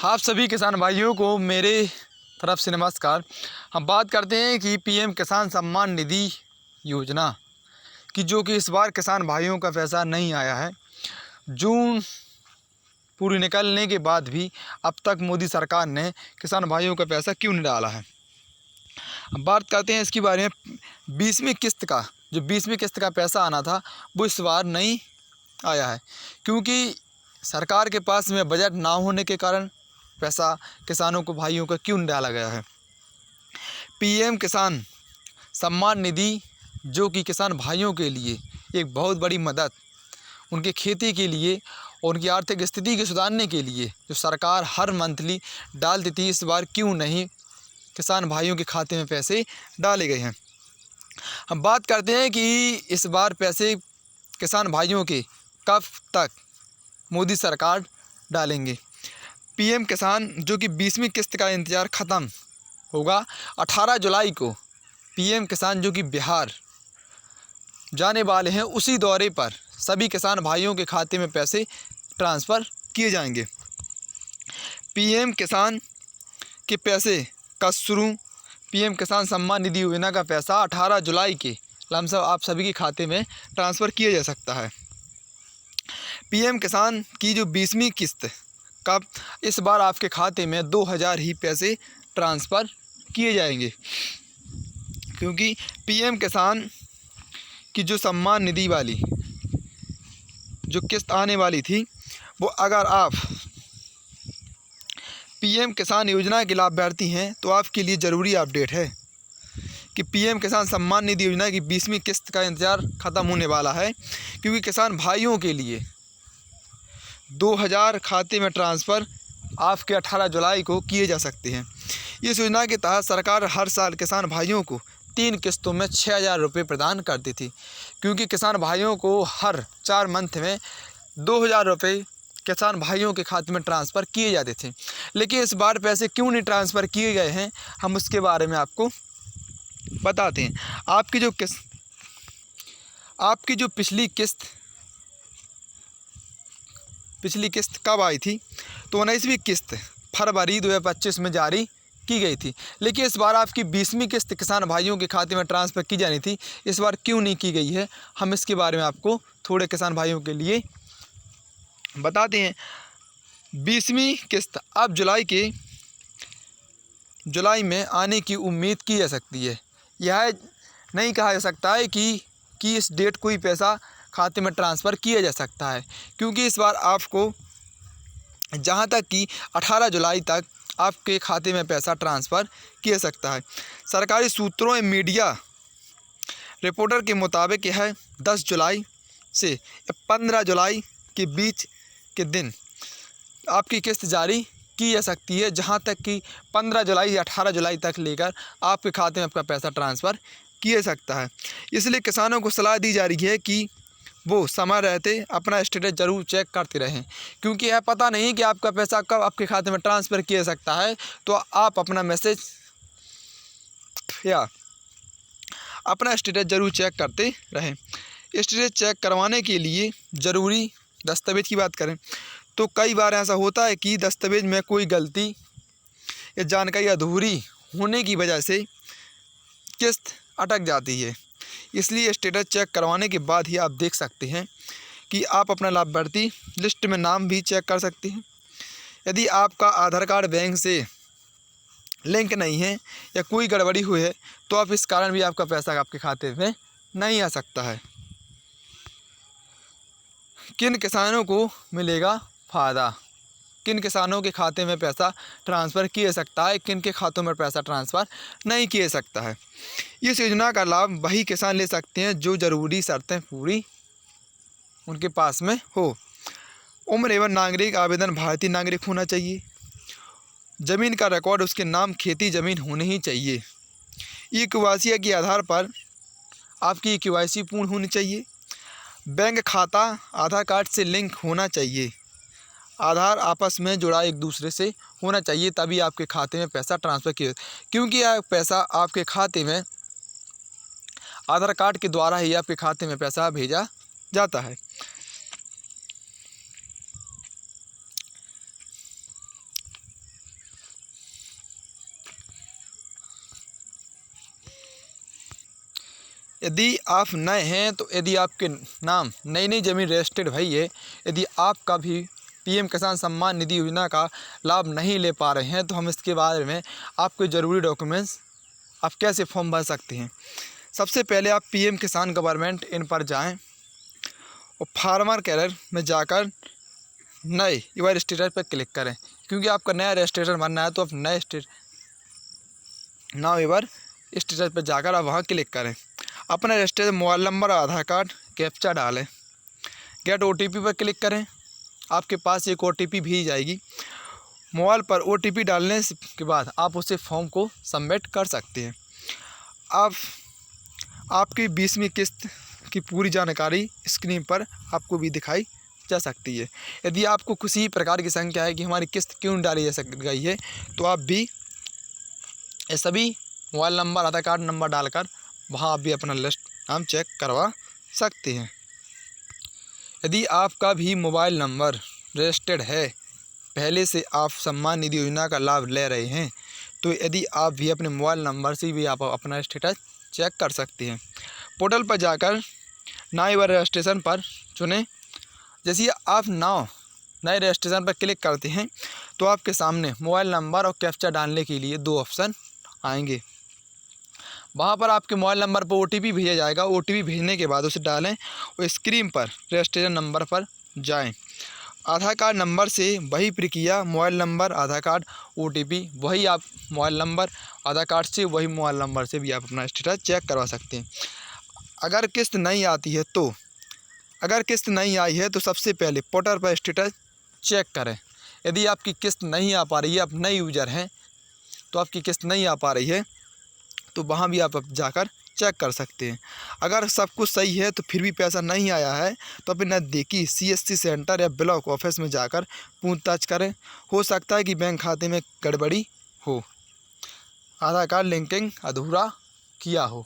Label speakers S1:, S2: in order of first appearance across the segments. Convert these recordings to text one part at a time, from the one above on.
S1: आप सभी किसान भाइयों को मेरे तरफ से नमस्कार। हम बात करते हैं कि पीएम किसान सम्मान निधि योजना की, जो कि इस बार किसान भाइयों का पैसा नहीं आया है। जून पूरी निकलने के बाद भी अब तक मोदी सरकार ने किसान भाइयों का पैसा क्यों नहीं डाला है। हम बात करते हैं इसके बारे में। 20वीं किस्त का जो 20वीं किस्त का पैसा आना था वो इस बार नहीं आया है, क्योंकि सरकार के पास में बजट ना होने के कारण पैसा किसानों को भाइयों का क्यों नहीं डाला गया है। पीएम किसान सम्मान निधि, जो कि किसान भाइयों के लिए एक बहुत बड़ी मदद, उनके खेती के लिए और उनकी आर्थिक स्थिति को सुधारने के लिए जो सरकार हर मंथली डालती थी, इस बार क्यों नहीं किसान भाइयों के खाते में पैसे डाले गए हैं। हम बात करते हैं कि इस बार पैसे किसान भाइयों के कब तक मोदी सरकार डालेंगे। पीएम किसान जो कि 20वीं किस्त का इंतज़ार ख़त्म होगा 18 जुलाई को। पीएम किसान जो कि बिहार जाने वाले हैं, उसी दौरे पर सभी किसान भाइयों के खाते में पैसे ट्रांसफ़र किए जाएंगे। पीएम किसान के पैसे का शुरू, पीएम किसान सम्मान निधि योजना का पैसा 18 जुलाई के लमसम आप सभी के खाते में ट्रांसफ़र किया जा सकता है। पीएम किसान की जो 20वीं किस्त का इस बार आपके खाते में 2000 ही पैसे ट्रांसफ़र किए जाएंगे, क्योंकि पीएम किसान की जो सम्मान निधि वाली जो किस्त आने वाली थी, वो अगर आप पीएम किसान योजना के लाभार्थी हैं तो आपके लिए ज़रूरी अपडेट है कि पीएम किसान सम्मान निधि योजना की 20वीं किस्त का इंतज़ार ख़त्म होने वाला है, क्योंकि किसान भाइयों के लिए 2000 खाते में ट्रांसफ़र आपके 18 जुलाई को किए जा सकते हैं। इस योजना के तहत सरकार हर साल किसान भाइयों को 3 किस्तों में 6000 रुपये प्रदान करती थी, क्योंकि किसान भाइयों को हर 4 मंथ में 2000 रुपये किसान भाइयों के खाते में ट्रांसफ़र किए जाते थे। लेकिन इस बार पैसे क्यों नहीं ट्रांसफ़र किए गए हैं, हम उसके बारे में आपको बताते हैं। आपकी जो पिछली किस्त कब आई थी, तो 19वीं किस्त फरवरी 2025 में जारी की गई थी। लेकिन इस बार आपकी 20वीं किस्त किसान भाइयों के खाते में ट्रांसफ़र की जानी थी, इस बार क्यों नहीं की गई है, हम इसके बारे में आपको थोड़े किसान भाइयों के लिए बताते हैं। 20वीं किस्त अब जुलाई में आने की उम्मीद की जा सकती है। यह नहीं कहा जा सकता है कि इस डेट को ही पैसा खाते में ट्रांसफ़र किया जा सकता है, क्योंकि इस बार आपको जहां तक कि 18 जुलाई तक आपके खाते में पैसा ट्रांसफ़र किया सकता है। सरकारी सूत्रों एवं मीडिया रिपोर्टर के मुताबिक यह 10 जुलाई से 15 जुलाई के बीच के दिन आपकी किस्त जारी की जा सकती है, जहां तक कि 15 जुलाई या 18 जुलाई तक लेकर आपके खाते में आपका पैसा ट्रांसफ़र किया जा सकता है। इसलिए किसानों को सलाह दी जा रही है कि वो समय रहते अपना स्टेटस ज़रूर चेक करते रहें, क्योंकि यह पता नहीं कि आपका पैसा कब आपके खाते में ट्रांसफ़र किया जा सकता है। तो आप अपना मैसेज या अपना स्टेटस ज़रूर चेक करते रहें। स्टेटस चेक करवाने के लिए ज़रूरी दस्तावेज़ की बात करें तो कई बार ऐसा होता है कि दस्तावेज़ में कोई गलती या जानकारी अधूरी होने की वजह से किस्त अटक जाती है। इसलिए स्टेटस चेक करवाने के बाद ही आप देख सकते हैं कि आप अपना लाभार्थी लिस्ट में नाम भी चेक कर सकते हैं। यदि आपका आधार कार्ड बैंक से लिंक नहीं है या कोई गड़बड़ी हुई है, तो आप इस कारण भी आपका पैसा आपके खाते में नहीं आ सकता है। किन किसानों को मिलेगा फ़ायदा, किन किसानों के खाते में पैसा ट्रांसफ़र किया जा सकता है, किन के खातों में पैसा ट्रांसफ़र नहीं किया जा सकता है। इस योजना का लाभ वही किसान ले सकते हैं जो ज़रूरी शर्तें पूरी उनके पास में हो। उम्र एवं नागरिक आवेदन भारतीय नागरिक होना चाहिए। ज़मीन का रिकॉर्ड उसके नाम खेती ज़मीन होनी ही चाहिए। ई-केवाईसी के आधार पर आपकी ई-केवाईसी पूर्ण होनी चाहिए। बैंक खाता आधार कार्ड से लिंक होना चाहिए। आधार आपस में जुड़ा एक दूसरे से होना चाहिए, तभी आपके खाते में पैसा ट्रांसफ़र किया, क्योंकि यह पैसा आपके खाते में आधार कार्ड के द्वारा ही आपके खाते में पैसा भेजा जाता है। यदि आप नए हैं तो यदि आपके नाम नई ज़मीन रजिस्टर्ड भई है, यदि आपका भी पीएम किसान सम्मान निधि योजना का लाभ नहीं ले पा रहे हैं, तो हम इसके बारे में आपके ज़रूरी डॉक्यूमेंट्स आप कैसे फॉर्म भर सकते हैं। सबसे पहले आप पीएम किसान गवर्नमेंट इन पर जाएं और फार्मर कैरियर में जाकर नए युवा रजिस्ट्रेशन पर क्लिक करें, क्योंकि आपका नया रजिस्ट्रेशन बनना है तो आप नए नाउ युवर रजिस्ट्रेशन पर जाकर आप वहाँ क्लिक करें। अपना रजिस्ट्रेशन मोबाइल नंबर, आधार कार्ड, कैप्चा डालें। गेट OTP पर क्लिक करें। आपके पास एक OTP भेजी जाएगी। मोबाइल पर OTP डालने के बाद आप उसे फॉर्म को सबमिट कर सकते हैं। आपकी 20वीं किस्त की पूरी जानकारी स्क्रीन पर आपको भी दिखाई जा सकती है। यदि आपको किसी प्रकार की शंका है कि हमारी किस्त क्यों डाली जा गई है, तो आप भी ये सभी मोबाइल नंबर, आधार कार्ड नंबर डालकर वहाँ आप भी अपना लिस्ट नाम चेक करवा सकते हैं। यदि आपका भी मोबाइल नंबर रजिस्टर्ड है, पहले से आप सम्मान निधि योजना का लाभ ले रहे हैं, तो यदि आप भी अपने मोबाइल नंबर से भी आप अपना स्टेटस चेक कर सकते हैं। पोर्टल पर जाकर नए रजिस्ट्रेशन पर चुनें। जैसे ही आप नए रजिस्ट्रेशन पर क्लिक करते हैं तो आपके सामने मोबाइल नंबर और कैप्चा डालने के लिए 2 ऑप्शन आएंगे। वहाँ पर आपके मोबाइल नंबर पर OTP भेजा जाएगा। OTP भेजने के बाद उसे डालें और स्क्रीन पर रजिस्ट्रेशन नंबर पर जाएं। आधार कार्ड नंबर से वही प्रक्रिया, मोबाइल नंबर, आधार कार्ड, OTP, वही आप मोबाइल नंबर, आधार कार्ड से वही मोबाइल नंबर से भी आप अपना स्टेटस चेक करवा सकते हैं। अगर किस्त नहीं आई है तो सबसे पहले पोर्टल पर स्टेटस चेक करें। यदि आपकी किस्त नहीं आ पा रही है, आप नए यूज़र हैं तो आपकी किस्त नहीं आ पा रही है, तो वहाँ भी आप जाकर चेक कर सकते हैं। अगर सब कुछ सही है तो फिर भी पैसा नहीं आया है, तो अपने नज़दीकी CSC सेंटर या ब्लॉक ऑफिस में जाकर पूछताछ करें। हो सकता है कि बैंक खाते में गड़बड़ी हो, आधार कार्ड लिंकिंग अधूरा किया हो।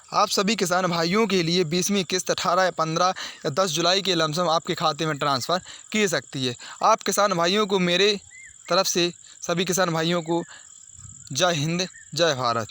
S1: आप सभी किसान भाइयों के लिए 20वीं किस्त 18 या 15 या 10 जुलाई के लमसम आपके खाते में ट्रांसफ़र की सकती है। आप किसान भाइयों को मेरे तरफ से सभी किसान भाइयों को जय हिंद, जय भारत।